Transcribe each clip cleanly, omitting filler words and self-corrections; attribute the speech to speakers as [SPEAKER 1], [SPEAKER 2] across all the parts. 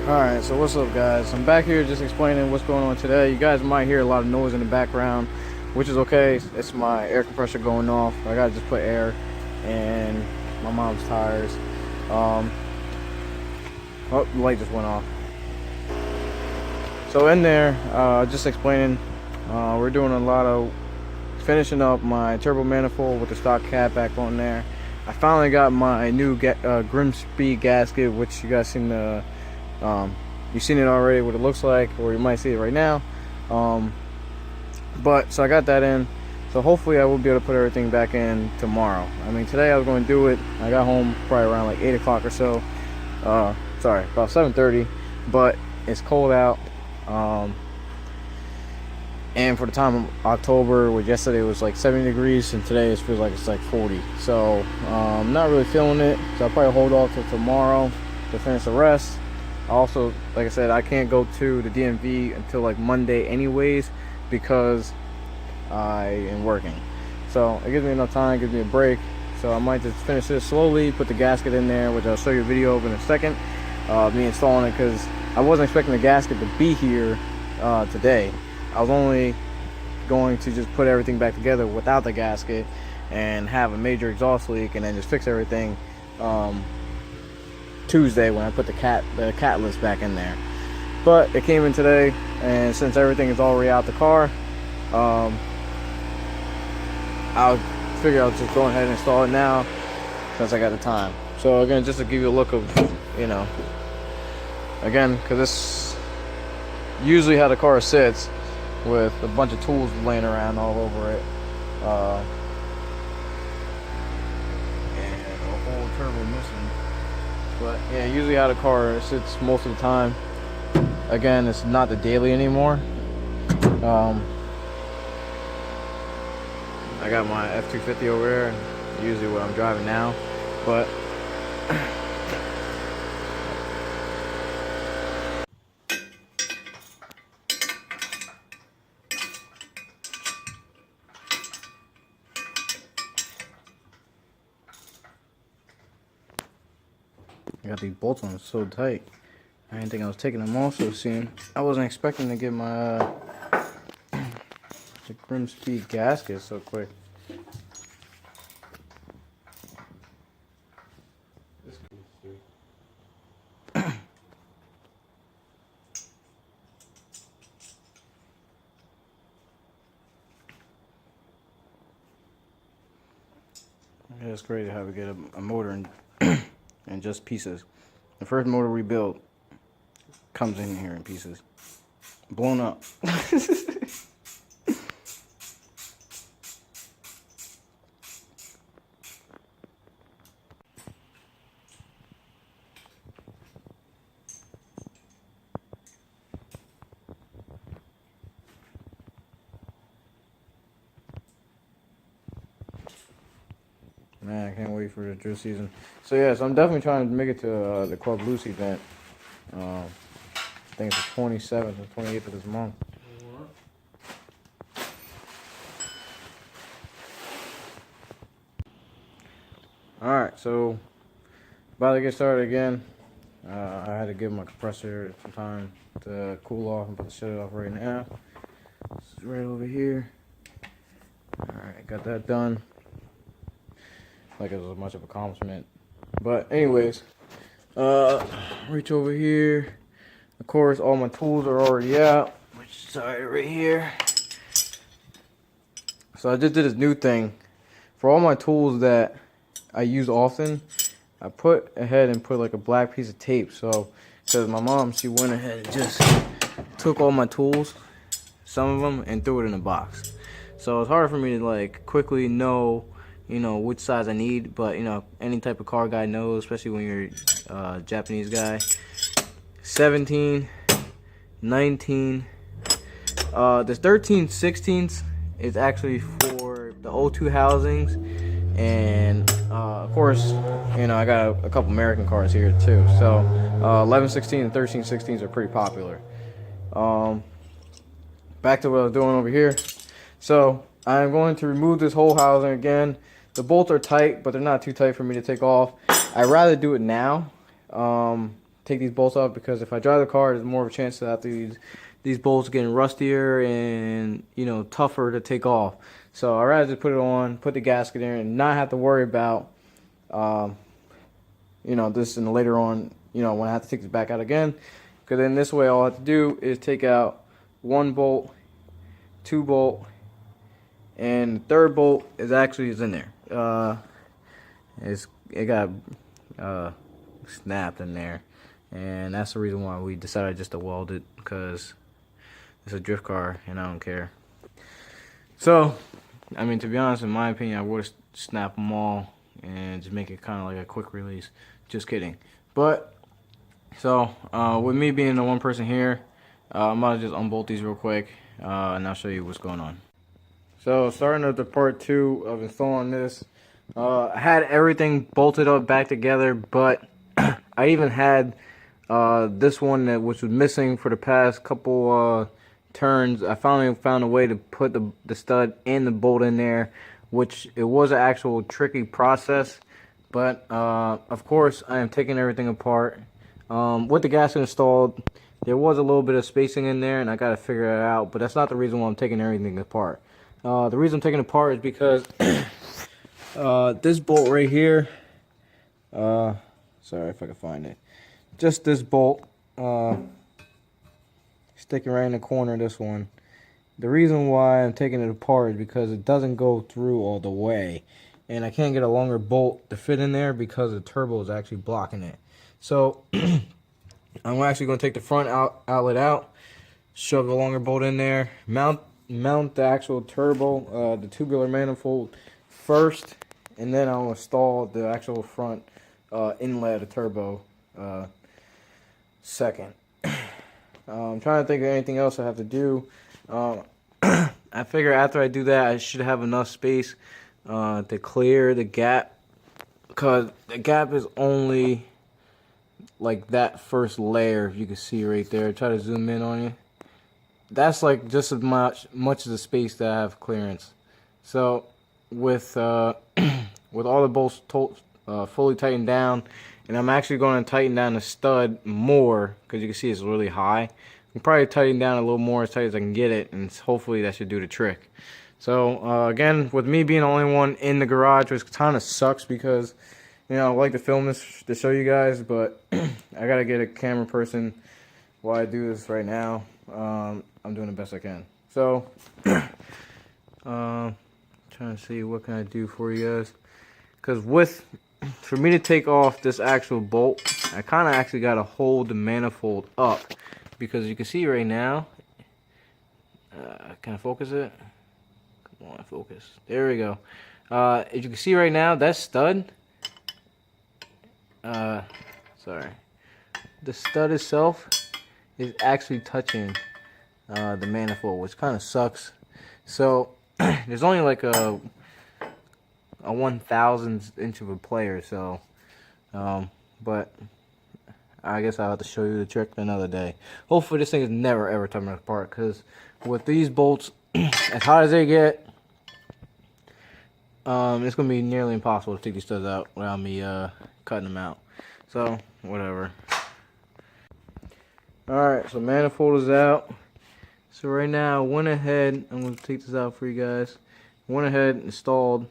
[SPEAKER 1] Alright, so what's up guys? I'm back here just explaining what's going on today. You guys might hear a lot of noise in the background, which is okay. It's my air compressor going off. I gotta just put air in my mom's tires. Oh, the light just went off. So in there, just explaining, we're doing a lot of finishing up my turbo manifold with the stock cap back on there. I finally got my new Grimspeed gasket, which you guys seen the you've seen it already, what it looks like, or you might see it right now. But so I got that in, so hopefully I will be able to put everything back in tomorrow. I mean, today I was going to do it. I got home probably around like 8 o'clock or so. Sorry, about 7:30, but it's cold out. And for the time of October, which yesterday was like 70 degrees, and today it feels like it's like 40. So I'm not really feeling it, so I'll probably hold off till tomorrow to finish the rest. Also, like I said, I can't go to the DMV until like Monday anyways, because I am working. So it gives me enough time, gives me a break. So I might just finish this slowly, put the gasket in there, which I'll show you a video of in a second, me installing it, because I wasn't expecting the gasket to be here today. I was only going to just put everything back together without the gasket and have a major exhaust leak and then just fix everything Tuesday when I put the Catless back in there. But it came in today, and since everything is already out the car, I'll figure I'll just go ahead and install it now since I got the time. So again, just to give you a look of, you know, again, because this usually how the car sits, with a bunch of tools laying around all over it, and a whole turbo missing. But yeah, usually how the car sits most of the time. Again, it's not the daily anymore. I got my F250 over there, usually what I'm driving now, but I got these bolts on so tight. I didn't think I was taking them off so soon. I wasn't expecting to get my the Grimspeed gasket so quick. Yeah, it's great to have to get a motor and just pieces. The first motor we built comes in here in pieces, blown up. Man, I can't wait for the drill season. So yes, I'm definitely trying to make it to the Club Loose event. I think it's the 27th and 28th of this month. Alright, so about to get started again. I had to give my compressor some time to cool off. I'm about to shut it off right now. This is right over here. Alright, got that done. Like it was much of an accomplishment, but anyways, reach over here. Of course, all my tools are already out, which is right here. So I just did this new thing for all my tools that I use often. I put ahead and put like a black piece of tape. So because my mom, she went ahead and just took all my tools, some of them, and threw it in a box. So it's hard for me to like quickly know, you know, which size I need, but you know, any type of car guy knows, especially when you're a Japanese guy. 17, 19, this 13/16 is actually for the 02 housings, and of course, you know, I got a couple American cars here too. So 11/16 and 13/16 are pretty popular. Back to what I was doing over here. So I'm going to remove this whole housing again. The bolts are tight, but they're not too tight for me to take off. I'd rather do it now take these bolts off, because if I drive the car, there's more of a chance that these bolts getting rustier and, you know, tougher to take off. So I'd rather just put it on, put the gasket in, and not have to worry about, you know, this and later on, you know, when I have to take this back out again. Because then this way, all I have to do is take out 1 bolt, 2 bolt, and the 3rd bolt is in there. It got snapped in there, and that's the reason why we decided just to weld it, because it's a drift car and I don't care. So, I mean, to be honest, in my opinion, I would snap them all and just make it kind of like a quick release. Just kidding. But so with me being the one person here, I'm gonna just unbolt these real quick, and I'll show you what's going on. So starting with the part 2 of installing this, I had everything bolted up back together, but I even had this one which was missing for the past couple turns. I finally found a way to put the stud and the bolt in there, which it was an actual tricky process. But of course, I am taking everything apart. With the gasket installed, there was a little bit of spacing in there, and I got to figure it out. But that's not the reason why I'm taking everything apart. The reason I'm taking it apart is because this bolt right here, sorry if I can find it, just this bolt, sticking right in the corner of this one. The reason why I'm taking it apart is because it doesn't go through all the way, and I can't get a longer bolt to fit in there because the turbo is actually blocking it. So I'm actually going to take the front outlet out, shove the longer bolt in there, mount the actual turbo, the tubular manifold first, and then I'll install the actual front inlet of the turbo second. I'm trying to think of anything else I have to do. I figure after I do that, I should have enough space to clear the gap, because the gap is only like that first layer, if you can see right there. Try to zoom in on you. That's like just as much of the space that I have clearance. So with all the bolts fully tightened down, and I'm actually going to tighten down the stud more, because you can see it's really high. I'm probably tighten down a little more as tight as I can get it, and hopefully that should do the trick. So again, with me being the only one in the garage, which kind of sucks, because, you know, I like to film this to show you guys, but I gotta get a camera person while I do this right now. I'm doing the best I can. So trying to see what can I do for you guys, because for me to take off this actual bolt, I kind of actually got to hold the manifold up, because you can see right now, can I focus it? Come on, focus. There we go. As you can see right now, that stud, sorry, the stud itself is actually touching the manifold, which kind of sucks. So there's only like a 1/1000th inch of a player, so but I guess I'll have to show you the trick another day. Hopefully this thing is never ever coming apart, because with these bolts, as hot as they get, it's gonna be nearly impossible to take these studs out without me cutting them out. So whatever. Alright, so manifold is out. So right now I went ahead, I'm gonna take this out for you guys. Went ahead and installed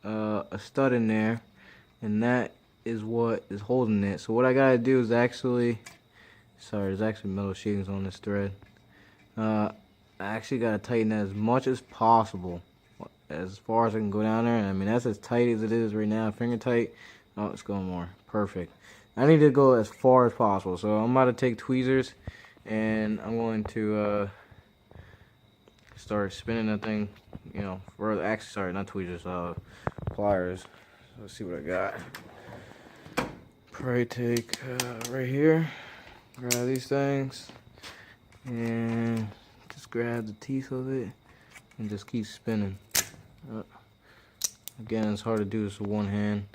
[SPEAKER 1] a stud in there, and that is what is holding it. So what I gotta do is actually, sorry, there's actually metal sheetings on this thread. I actually gotta tighten that as much as possible, as far as I can go down there. And I mean, that's as tight as it is right now, finger tight. Oh, it's going more. Perfect. I need to go as far as possible. So I'm about to take tweezers, and I'm going to start spinning that thing, you know, further. Actually, sorry, not tweezers, pliers. Let's see what I got. Probably take right here, grab these things, and just grab the teeth of it, and just keep spinning. Again, it's hard to do this with one hand.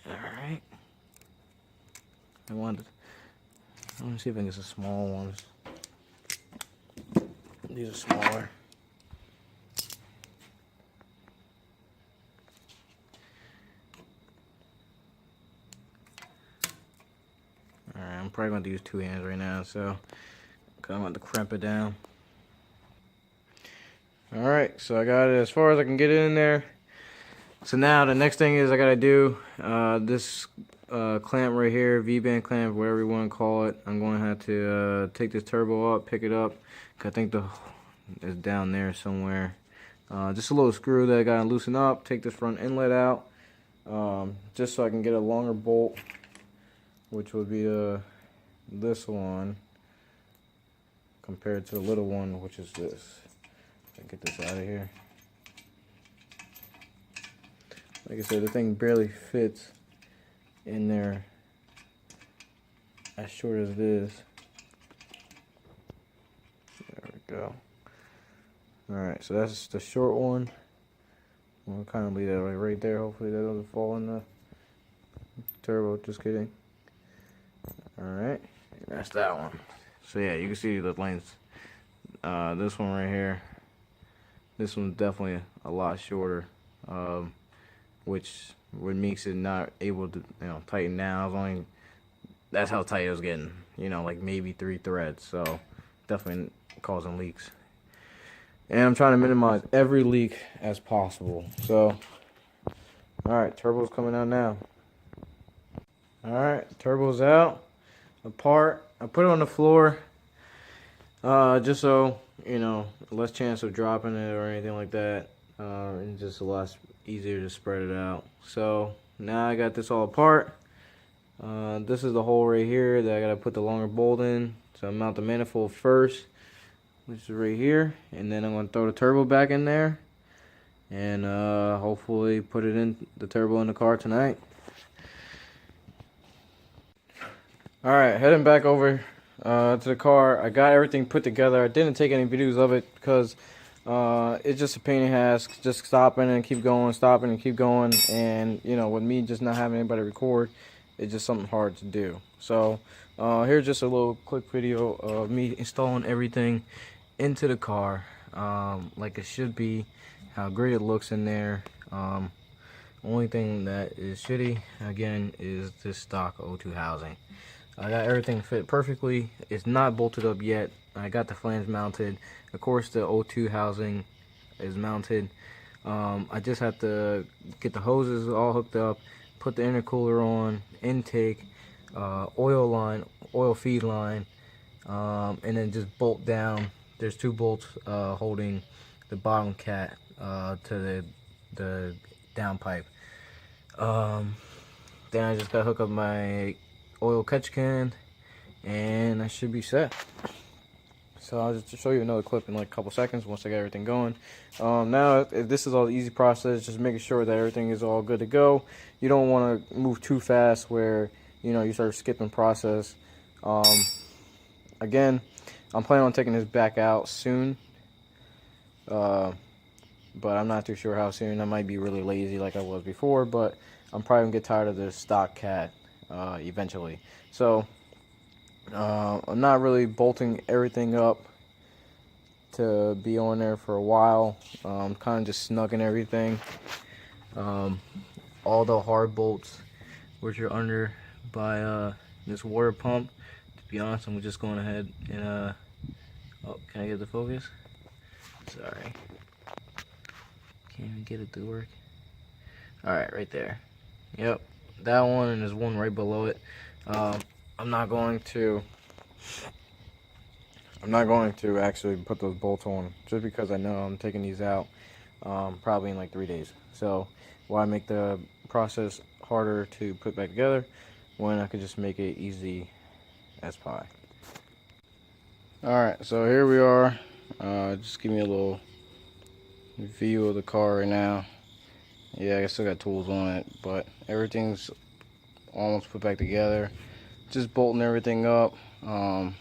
[SPEAKER 1] Alright. I want to see if I can get some small ones. These are smaller. probably going to use 2 hands right now, so I'm going to crimp it down. Alright, so I got it as far as I can get it in there. So now the next thing is I got to do this clamp right here, V-band clamp, whatever you want to call it. I'm going to have to take this turbo up, pick it up. I think it's down there somewhere. Just a little screw that I got to loosen up, take this front inlet out, just so I can get a longer bolt, which would be this one compared to the little one, which is this. Get this out of here. Like I said, the thing barely fits in there as short as it is. There we go. Alright, so that's the short one. We'll kind of leave that right there. Hopefully that doesn't fall in the turbo. Just kidding. Alright, that's that one. So yeah, you can see the lengths. This one right here. This one's definitely a lot shorter, which makes it not able to, tighten down. That's how tight it was getting, like maybe 3 threads. So definitely causing leaks. And I'm trying to minimize every leak as possible. So, alright, turbo's coming out now. Alright, turbo's out, apart. I put it on the floor, just so, less chance of dropping it or anything like that. And just a lot easier to spread it out. So, now I got this all apart. This is the hole right here that I gotta put the longer bolt in. So I mount the manifold first, which is right here, and then I'm going to throw the turbo back in there and hopefully put it in the turbo in the car tonight. Alright, heading back over to the car. I got everything put together. I didn't take any videos of it because it's just a pain in the ass, just stopping and keep going, stopping and keep going, and with me just not having anybody record, it's just something hard to do. So here's just a little quick video of me installing everything into the car, like it should be, how great it looks in there. Only thing that is shitty again is this stock 02 housing. I got everything fit perfectly. It's not bolted up yet. I got the flange mounted. Of course the 02 housing is mounted. I just have to get the hoses all hooked up, put the intercooler on, intake, oil line, oil feed line, and then just bolt down. There's 2 bolts holding the bottom cat to the downpipe. Then I just gotta hook up my oil catch can, and I should be set. So I'll just show you another clip in like a couple seconds once I get everything going. Now, if this is all the easy process, just making sure that everything is all good to go. You don't want to move too fast where you start skipping process. Again, I'm planning on taking this back out soon, but I'm not too sure how soon. I might be really lazy like I was before, but I'm probably gonna get tired of this stock cat eventually. So I'm not really bolting everything up to be on there for a while. Kind of just snugging everything. All the hard bolts, which are under by this water pump. To be honest, I'm just going ahead and oh, can I get the focus? Sorry, can't even get it to work. Alright, right there. Yep, that one, and there's one right below it. I'm not going to actually put those bolts on, just because I know I'm taking these out probably in like 3 days. So why make the process harder to put back together when I could just make it easy as pie. Alright, so here we are. Just give me a little view of the car right now. Yeah, I still got tools on it, but everything's almost put back together. Just bolting everything up. I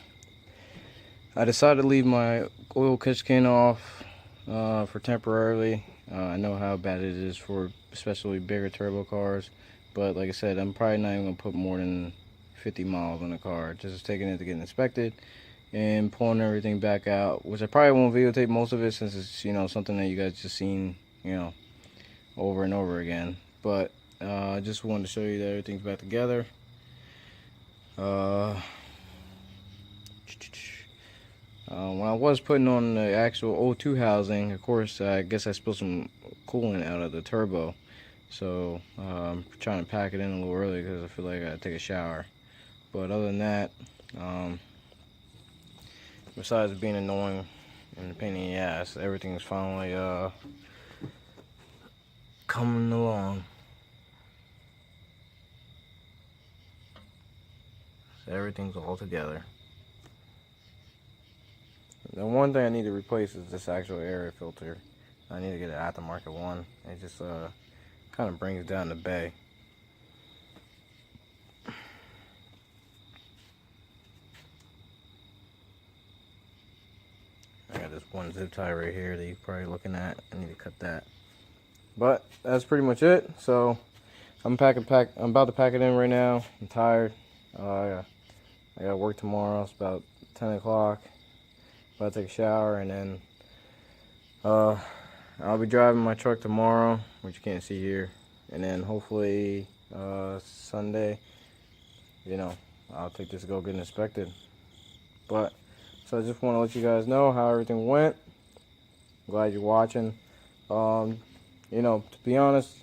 [SPEAKER 1] decided to leave my oil catch can off for temporarily. I know how bad it is for especially bigger turbo cars, but like I said, I'm probably not even gonna put more than 50 miles on the car. Just taking it to get inspected and pulling everything back out, which I probably won't videotape most of it since it's something that you guys just seen over and over again. But I just wanted to show you that everything's back together. When I was putting on the actual 02 housing, of course, I guess I spilled some coolant out of the turbo. So I'm trying to pack it in a little early because I feel like I gotta take a shower. But other than that, besides being annoying and a pain in the ass, everything's finally coming along. So everything's all together. The one thing I need to replace is this actual air filter. I need to get an aftermarket one. It just kind of brings down the bay. I got this one zip tie right here that you're probably looking at. I need to cut that. But that's pretty much it. So I'm about to pack it in right now. I'm tired. I got work tomorrow. It's about 10 o'clock. About to take a shower, and then I'll be driving my truck tomorrow, which you can't see here. And then hopefully Sunday, you know, I'll take this to go get inspected. But so I just want to let you guys know how everything went. I'm glad you're watching. You know, to be honest,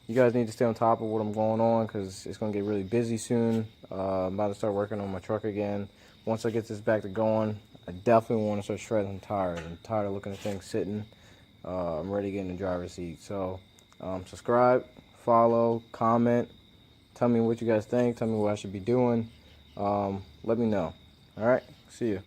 [SPEAKER 1] you guys need to stay on top of what I'm going on, because it's going to get really busy soon. I'm about to start working on my truck again. Once I get this back to going, I definitely want to start shredding tires. I'm tired of looking at things sitting. I'm ready to get in the driver's seat. So subscribe, follow, comment. Tell me what you guys think. Tell me what I should be doing. Let me know. All right, see you.